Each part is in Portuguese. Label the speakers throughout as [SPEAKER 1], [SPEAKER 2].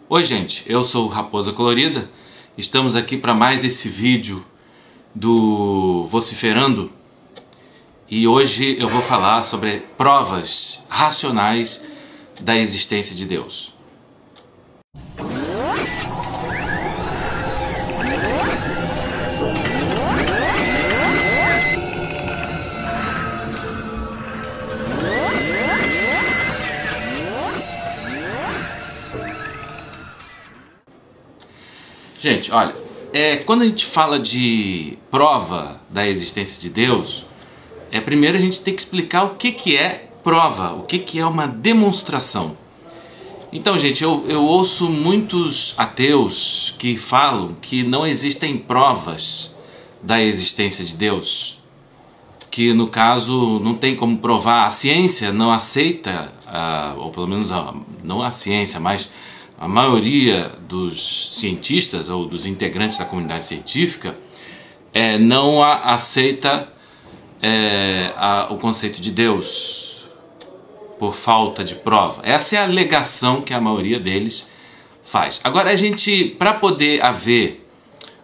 [SPEAKER 1] Oi gente, eu sou o Raposa Colorida, estamos aqui para mais esse vídeo do Vociferando e hoje eu vou falar sobre provas racionais da existência de Deus. Gente, olha, quando a gente fala de prova da existência de Deus, primeiro a gente tem que explicar o que é prova, o que é uma demonstração. Então, gente, eu ouço muitos ateus que falam que não existem provas da existência de Deus, que no caso não tem como provar, a ciência não aceita, ou pelo menos não a ciência, mas a maioria dos cientistas ou dos integrantes da comunidade científica não aceita o conceito de Deus por falta de prova. Essa é a alegação que a maioria deles faz. Agora, para poder haver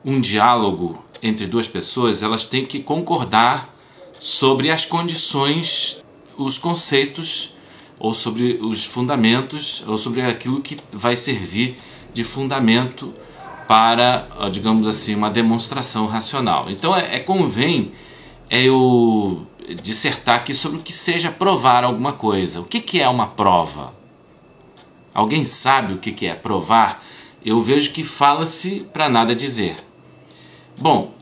[SPEAKER 1] um diálogo entre duas pessoas, elas têm que concordar sobre as condições, os conceitos, ou sobre os fundamentos, ou sobre aquilo que vai servir de fundamento para, digamos assim, uma demonstração racional. Então convém eu dissertar aqui sobre o que seja provar alguma coisa. O que é uma prova? Alguém sabe o que é provar? Eu vejo que fala-se para nada dizer. Bom,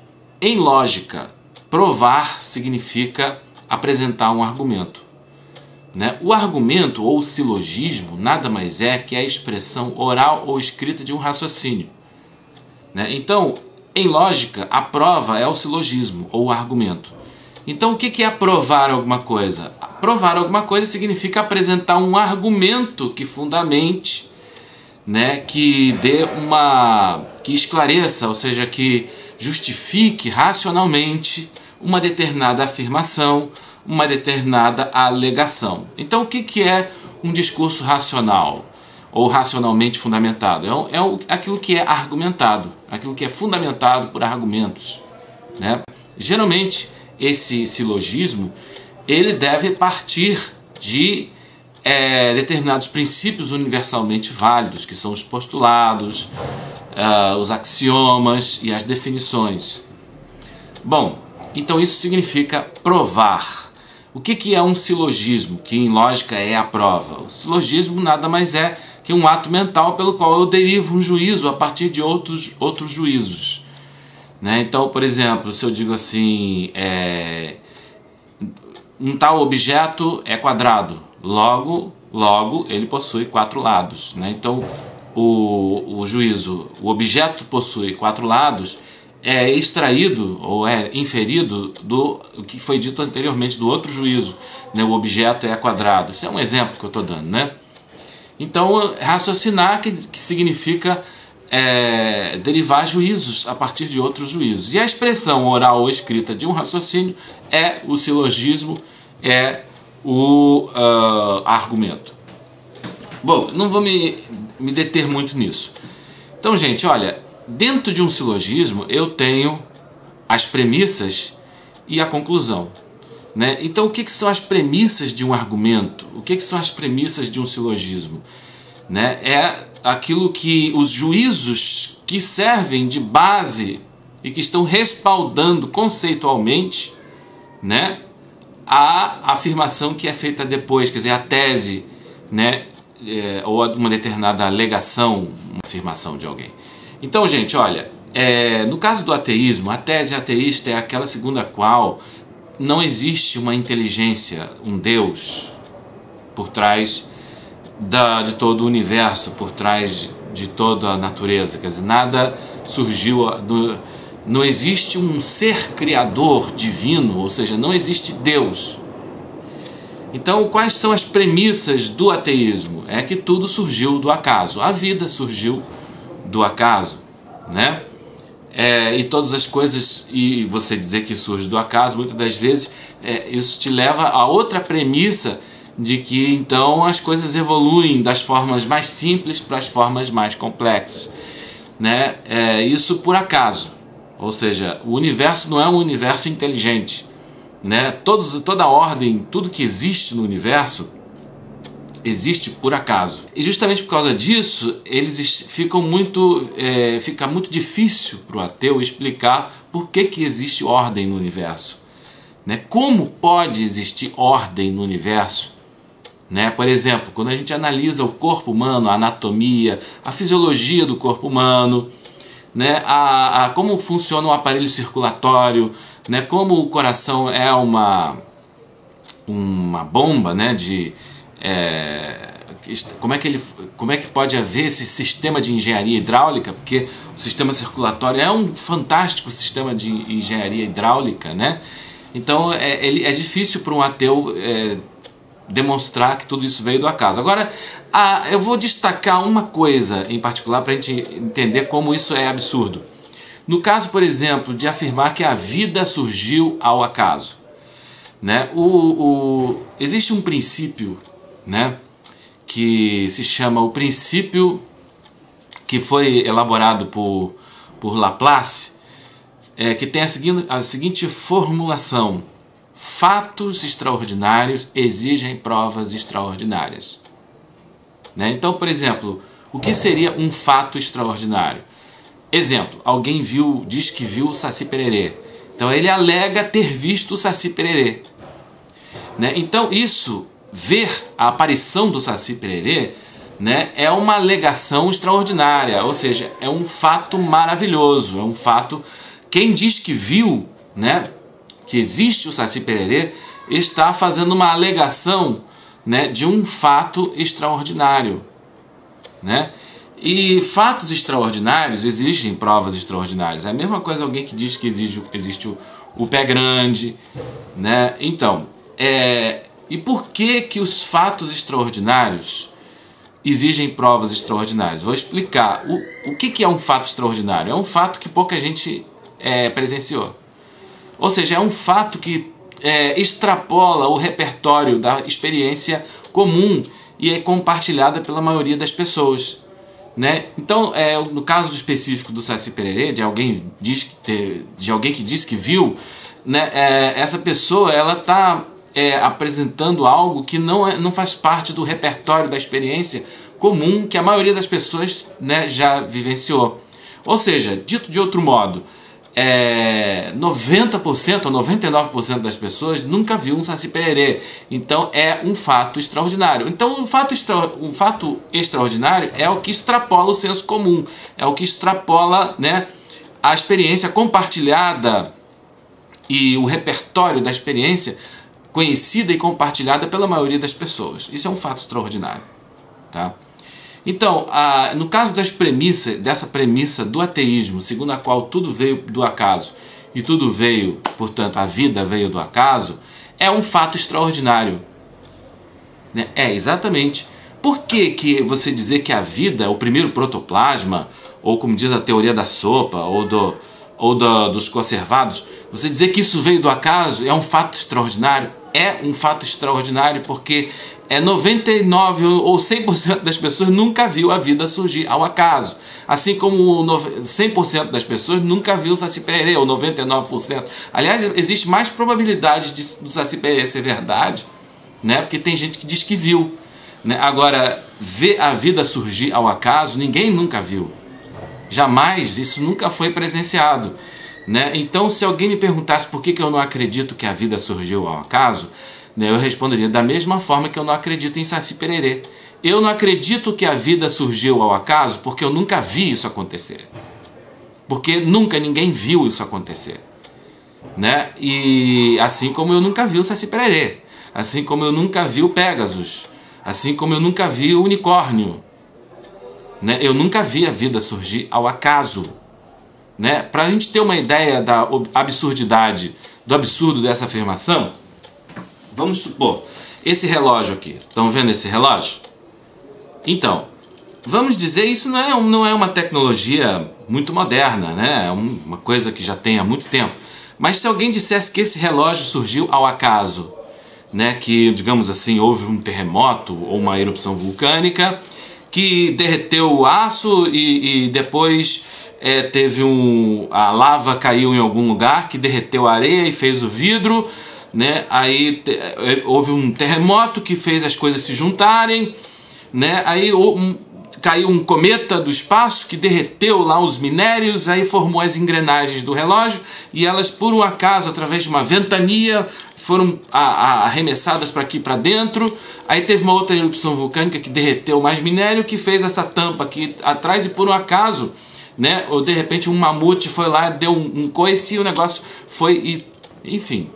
[SPEAKER 1] em lógica, provar significa apresentar um argumento. O argumento ou silogismo nada mais é que a expressão oral ou escrita de um raciocínio. Então, em lógica, a prova é o silogismo ou o argumento. Então, o que é provar alguma coisa? Provar alguma coisa significa apresentar um argumento que fundamente, que que esclareça, ou seja, que justifique racionalmente uma determinada afirmação, uma determinada alegação. Então, o que é um discurso racional ou racionalmente fundamentado? Aquilo que é argumentado, aquilo que é fundamentado por argumentos. Geralmente, esse silogismo ele deve partir de determinados princípios universalmente válidos, que são os postulados, os axiomas e as definições. Bom, então isso significa provar. O que é um silogismo, que em lógica é a prova? O silogismo nada mais é que um ato mental pelo qual eu derivo um juízo a partir de outros juízos. Então, por exemplo, se eu digo assim, um tal objeto é quadrado, logo ele possui 4 lados. Então, o juízo, o objeto possui 4 lados, é extraído ou é inferido do que foi dito anteriormente do outro juízo. O objeto é quadrado. Isso é um exemplo que eu estou dando. Então, raciocinar que significa derivar juízos a partir de outros juízos. E a expressão oral ou escrita de um raciocínio é o silogismo, é o argumento. Bom, não vou me deter muito nisso. Então, gente, olha, dentro de um silogismo eu tenho as premissas e a conclusão. Então, o que são as premissas de um argumento? O que são as premissas de um silogismo? É aquilo que os juízos que servem de base e que estão respaldando conceitualmente a afirmação que é feita depois, quer dizer, a tese, ou uma determinada alegação, uma afirmação de alguém. Então, gente, olha, no caso do ateísmo, a tese ateísta é aquela segundo a qual não existe uma inteligência, um Deus, por trás de todo o universo, por trás de toda a natureza. Quer dizer, nada surgiu, não existe um ser criador divino, ou seja, não existe Deus. Então, quais são as premissas do ateísmo? É que tudo surgiu do acaso, a vida surgiu do acaso, e todas as coisas, e você dizer que surge do acaso, muitas das vezes isso te leva a outra premissa, de que então as coisas evoluem das formas mais simples para as formas mais complexas, né? Isso por acaso, ou seja, o universo não é um universo inteligente, né? Toda a ordem, tudo que existe no universo existe por acaso. E justamente por causa disso, fica muito difícil para o ateu explicar por que existe ordem no universo, né? Como pode existir ordem no universo? Né? Por exemplo, quando a gente analisa o corpo humano, a anatomia, a fisiologia do corpo humano, né? Como funciona o aparelho circulatório, né? Como o coração é uma bomba, né? Como é que pode haver esse sistema de engenharia hidráulica? Porque o sistema circulatório é um fantástico sistema de engenharia hidráulica, né? Então é difícil para um ateu demonstrar que tudo isso veio do acaso. Agora, eu vou destacar uma coisa em particular para a gente entender como isso é absurdo. No caso, por exemplo, de afirmar que a vida surgiu ao acaso, né? Existe um princípio, né, que se chama o princípio que foi elaborado por Laplace, que tem a seguinte formulação: fatos extraordinários exigem provas extraordinárias. Né? Então, por exemplo, o que seria um fato extraordinário? Exemplo, alguém diz que viu o Saci Pererê. Então ele alega ter visto o Saci Pererê. Né? Então ver a aparição do Saci Pererê, né, é uma alegação extraordinária, ou seja, é um fato maravilhoso, é um fato. Quem diz que viu, né, que existe o Saci Pererê, está fazendo uma alegação, né, de um fato extraordinário, né? E fatos extraordinários exigem provas extraordinárias. É a mesma coisa alguém que diz que existe o pé grande, né? Então, e por que os fatos extraordinários exigem provas extraordinárias? Vou explicar. O que é um fato extraordinário? É um fato que pouca gente presenciou. Ou seja, é um fato que extrapola o repertório da experiência comum e é compartilhada pela maioria das pessoas, né? Então, no caso específico do Saci Pererê, de alguém que diz que viu, né, essa pessoa está apresentando algo que não faz parte do repertório da experiência comum que a maioria das pessoas, né, já vivenciou. Ou seja, dito de outro modo, 90% ou 99% das pessoas nunca viu um Saci Pererê. Então é um fato extraordinário. Então o fato extraordinário é o que extrapola o senso comum, é o que extrapola, né, a experiência compartilhada e o repertório da experiência conhecida e compartilhada pela maioria das pessoas. Isso é um fato extraordinário, tá? Então, no caso dessa premissa do ateísmo, segundo a qual tudo veio do acaso e tudo veio, portanto, a vida veio do acaso, é um fato extraordinário, né? Exatamente. Por que você dizer que a vida é o primeiro protoplasma, ou como diz a teoria da sopa, ou dos conservados, você dizer que isso veio do acaso é um fato extraordinário? É um fato extraordinário porque 99% ou 100% das pessoas nunca viu a vida surgir ao acaso. Assim como 100% das pessoas nunca viu o Saci Pererê, ou 99%. Aliás, existe mais probabilidade do Saci Pererê ser verdade, né? Porque tem gente que diz que viu, né? Agora, ver a vida surgir ao acaso, ninguém nunca viu. Jamais, isso nunca foi presenciado, né? Então, se alguém me perguntasse por que eu não acredito que a vida surgiu ao acaso, né, eu responderia da mesma forma que eu não acredito em Saci Pererê. Eu não acredito que a vida surgiu ao acaso porque eu nunca vi isso acontecer. Porque nunca ninguém viu isso acontecer, né? E assim como eu nunca vi o Saci Pererê, assim como eu nunca vi o Pégasus, assim como eu nunca vi o unicórnio, né? Eu nunca vi a vida surgir ao acaso, né? Para a gente ter uma ideia da absurdidade, do absurdo dessa afirmação, vamos supor, esse relógio aqui, estão vendo esse relógio? Então, vamos dizer, isso não é uma tecnologia muito moderna, né? É uma coisa que já tem há muito tempo. Mas se alguém dissesse que esse relógio surgiu ao acaso, né, que, digamos assim, houve um terremoto ou uma erupção vulcânica que derreteu o aço e depois teve a lava caiu em algum lugar que derreteu a areia e fez o vidro, né? Aí houve um terremoto que fez as coisas se juntarem, né? Aí caiu um cometa do espaço que derreteu lá os minérios, aí formou as engrenagens do relógio e elas, por um acaso, através de uma ventania, foram arremessadas para aqui para dentro. Aí teve uma outra erupção vulcânica que derreteu mais minério, que fez essa tampa aqui atrás e, por um acaso, né, ou de repente um mamute foi lá, deu um coice e o negócio foi, enfim.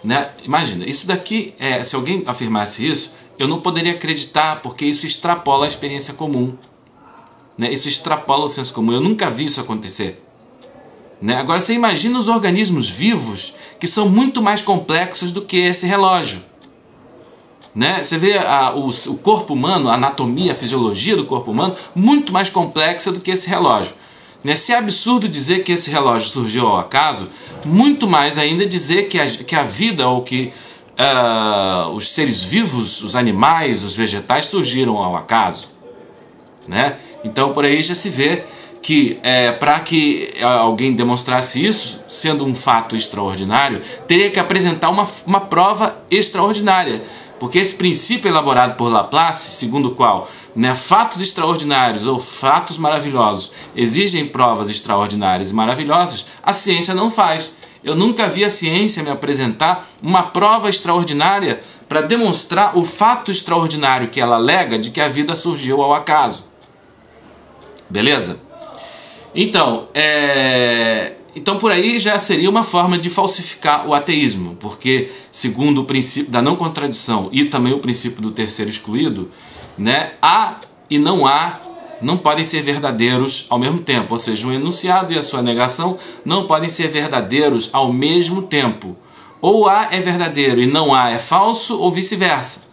[SPEAKER 1] Né? Imagina, isso daqui, se alguém afirmasse isso, eu não poderia acreditar, porque isso extrapola a experiência comum, né? Isso extrapola o senso comum. Eu nunca vi isso acontecer, né? Agora você imagina os organismos vivos, que são muito mais complexos do que esse relógio, né? Você vê o corpo humano, a anatomia, a fisiologia do corpo humano, muito mais complexa do que esse relógio. Se é absurdo dizer que esse relógio surgiu ao acaso, muito mais ainda dizer que a vida ou que os seres vivos, os animais, os vegetais surgiram ao acaso, né? Então por aí já se vê que para que alguém demonstrasse isso, sendo um fato extraordinário, teria que apresentar uma prova extraordinária, porque esse princípio elaborado por Laplace, segundo o qual, né, fatos extraordinários ou fatos maravilhosos exigem provas extraordinárias e maravilhosas, a ciência não faz. Eu nunca vi a ciência me apresentar uma prova extraordinária para demonstrar o fato extraordinário que ela alega de que a vida surgiu ao acaso. Beleza? Então, então por aí já seria uma forma de falsificar o ateísmo, porque segundo o princípio da não contradição e também o princípio do terceiro excluído, né, há e não há não podem ser verdadeiros ao mesmo tempo, ou seja, um enunciado e a sua negação não podem ser verdadeiros ao mesmo tempo. Ou A é verdadeiro e não A é falso, ou vice-versa,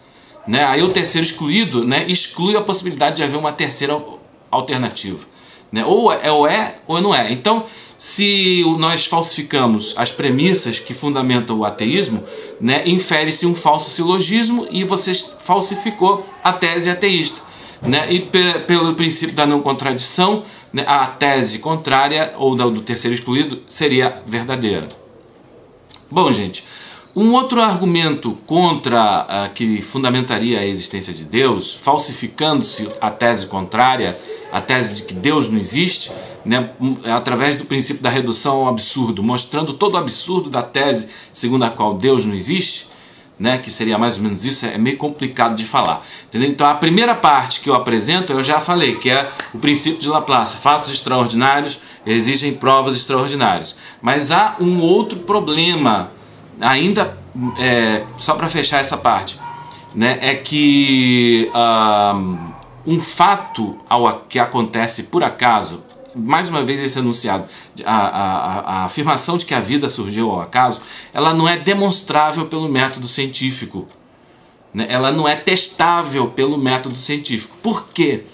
[SPEAKER 1] né? Aí o terceiro excluído, né, exclui a possibilidade de haver uma terceira alternativa, né? Ou ou não é. Então, se nós falsificamos as premissas que fundamentam o ateísmo, né, infere-se um falso silogismo e você falsificou a tese ateísta. Né? E pelo princípio da não contradição, né, a tese contrária ou do terceiro excluído seria verdadeira. Bom, gente, um outro argumento contra que fundamentaria a existência de Deus, falsificando-se a tese contrária, a tese de que Deus não existe, né, através do princípio da redução ao absurdo, mostrando todo o absurdo da tese segundo a qual Deus não existe, né, que seria mais ou menos isso, é meio complicado de falar, entendeu? Então a primeira parte que eu apresento, eu já falei, que é o princípio de Laplace, fatos extraordinários exigem provas extraordinárias. Mas há um outro problema, ainda, só para fechar essa parte, né, é que um fato que acontece por acaso, mais uma vez esse enunciado, a afirmação de que a vida surgiu ao acaso, ela não é demonstrável pelo método científico, né? Ela não é testável pelo método científico. Por quê?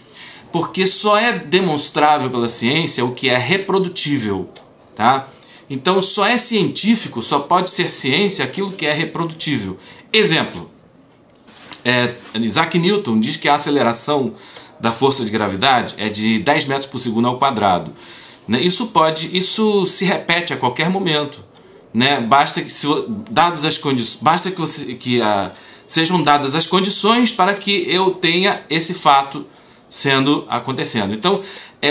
[SPEAKER 1] Porque só é demonstrável pela ciência o que é reprodutível, tá? Então só é científico, só pode ser ciência aquilo que é reprodutível. Exemplo, Isaac Newton diz que a aceleração da força de gravidade é de 10 metros por segundo ao quadrado, né? Isso se repete a qualquer momento, né? Basta que sejam dadas as condições para que eu tenha esse fato acontecendo. Então,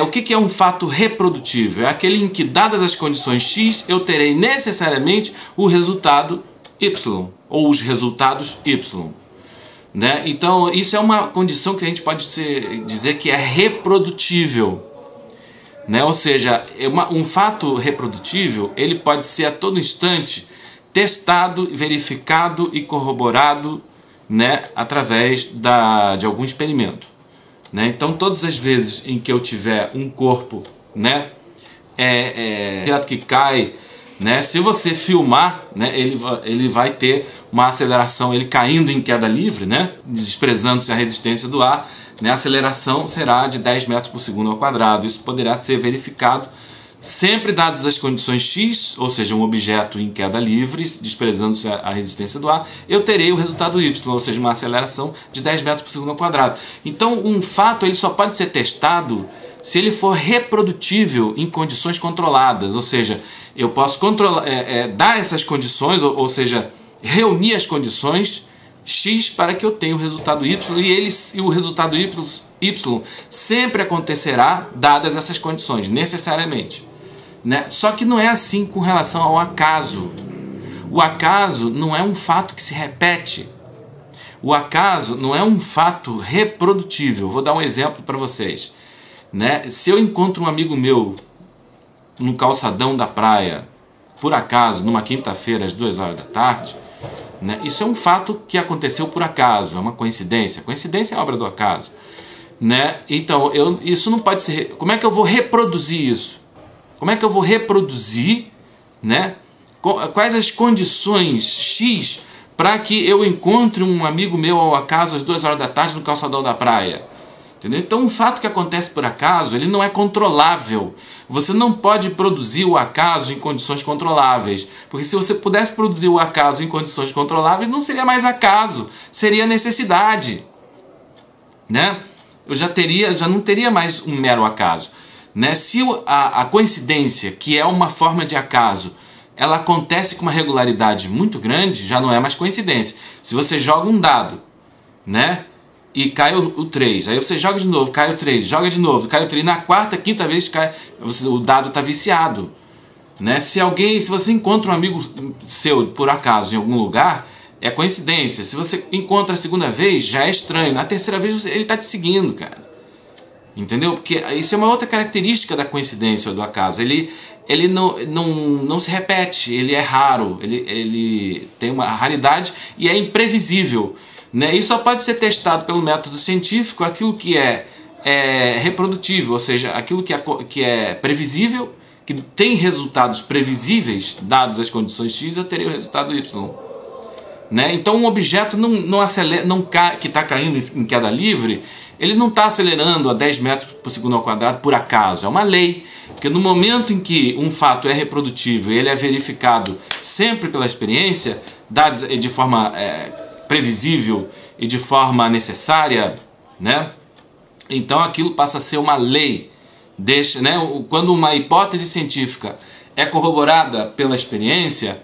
[SPEAKER 1] o que é um fato reprodutível? É aquele em que, dadas as condições X, eu terei necessariamente o resultado Y, ou os resultados Y. Né? Então, isso é uma condição que a gente pode dizer que é reprodutível. Né? Ou seja, um fato reprodutível, ele pode ser a todo instante testado, verificado e corroborado, né, através de algum experimento. Né? Então, todas as vezes em que eu tiver um corpo, né, que cai, né, se você filmar, né, ele vai ter uma aceleração, ele caindo em queda livre, né, desprezando-se a resistência do ar, né, a aceleração será de 10 metros por segundo ao quadrado. Isso poderá ser verificado, sempre dadas as condições x, ou seja, um objeto em queda livre, desprezando-se a resistência do ar, eu terei o resultado y, ou seja, uma aceleração de 10 metros por segundo ao quadrado. Então, um fato ele só pode ser testado se ele for reprodutível em condições controladas, ou seja, eu posso dar essas condições, ou seja, reunir as condições x para que eu tenha o resultado y, e o resultado y sempre acontecerá dadas essas condições, necessariamente. Né? Só que não é assim com relação ao acaso. O acaso não é um fato que se repete. O acaso não é um fato reprodutível. Vou dar um exemplo para vocês. Né? Se eu encontro um amigo meu no calçadão da praia, por acaso, numa quinta-feira, às 2 horas da tarde, né? Isso é um fato que aconteceu por acaso, é uma coincidência. Coincidência é obra do acaso. Né? Então, isso não pode ser... Como é que eu vou reproduzir isso? Como é que eu vou reproduzir, né? Quais as condições X para que eu encontre um amigo meu ao acaso às 2 horas da tarde no calçadão da praia? Entendeu? Então, um fato que acontece por acaso, ele não é controlável. Você não pode produzir o acaso em condições controláveis. Porque se você pudesse produzir o acaso em condições controláveis, não seria mais acaso, seria necessidade. Né? Eu já não teria mais um mero acaso. Né? Se a coincidência, que é uma forma de acaso, ela acontece com uma regularidade muito grande, já não é mais coincidência. Se você joga um dado, né? E cai o 3, aí você joga de novo, cai o 3, joga de novo, cai o 3, na quarta, quinta vez cai, o dado está viciado. Né? Se você encontra um amigo seu, por acaso, em algum lugar, é coincidência. Se você encontra a segunda vez, já é estranho. Na terceira vez, ele está te seguindo, cara. Entendeu? Porque isso é uma outra característica da coincidência ou do acaso. Ele não se repete, ele é raro, ele tem uma raridade e é imprevisível. Né? E só pode ser testado pelo método científico aquilo que é reprodutível, ou seja, aquilo que é previsível, que tem resultados previsíveis, dadas as condições X, eu terei o resultado Y. Né? Então um objeto que está caindo em queda livre, ele não está acelerando a 10 metros por segundo ao quadrado por acaso, é uma lei. Porque no momento em que um fato é reprodutível e ele é verificado sempre pela experiência, de forma previsível e de forma necessária, né? Então aquilo passa a ser uma lei. Né? Quando uma hipótese científica é corroborada pela experiência,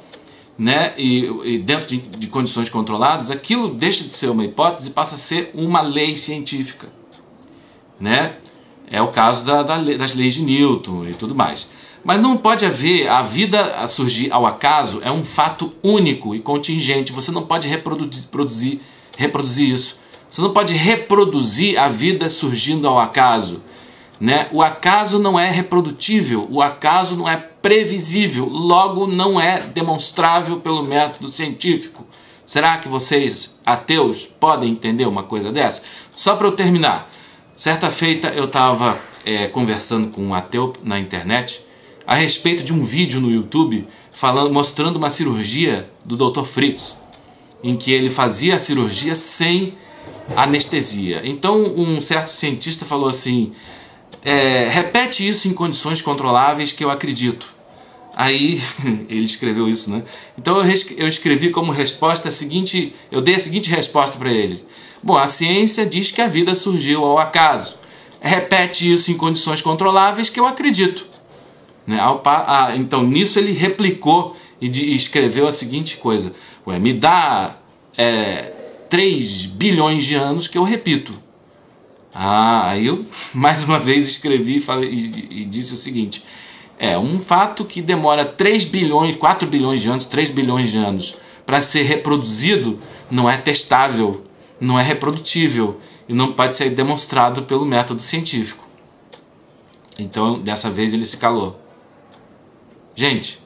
[SPEAKER 1] né? e dentro de condições controladas, aquilo deixa de ser uma hipótese e passa a ser uma lei científica. Né? É o caso das leis de Newton e tudo mais. Mas não pode haver, a vida a surgir ao acaso é um fato único e contingente. Você não pode reproduzir isso. Você não pode reproduzir a vida surgindo ao acaso. Né? O acaso não é reprodutível, o acaso não é previsível, logo não é demonstrável pelo método científico. Será que vocês, ateus, podem entender uma coisa dessa? Só para eu terminar. Certa feita eu estava conversando com um ateu na internet a respeito de um vídeo no YouTube mostrando uma cirurgia do Dr. Fritz, em que ele fazia a cirurgia sem anestesia. Então um certo cientista falou assim, repete isso em condições controláveis que eu acredito. Aí ele escreveu isso, né? Então eu escrevi como resposta a seguinte, eu dei a seguinte resposta para ele. Bom, a ciência diz que a vida surgiu ao acaso. Repete isso em condições controláveis que eu acredito. Né? Então nisso ele replicou e escreveu a seguinte coisa. Me dá 3 bilhões de anos que eu repito. Aí eu mais uma vez escrevi e disse o seguinte. Um fato que demora 3 bilhões, 4 bilhões de anos, 3 bilhões de anos para ser reproduzido não é testável, não é reprodutível e não pode ser demonstrado pelo método científico. Então dessa vez ele se calou. Gente,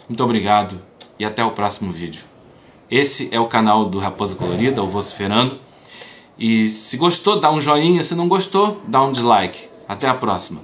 [SPEAKER 1] muito obrigado e até o próximo vídeo. Esse é o canal do Raposa Colorida, o Vociferando. E se gostou, dá um joinha. Se não gostou, dá um dislike. Até a próxima.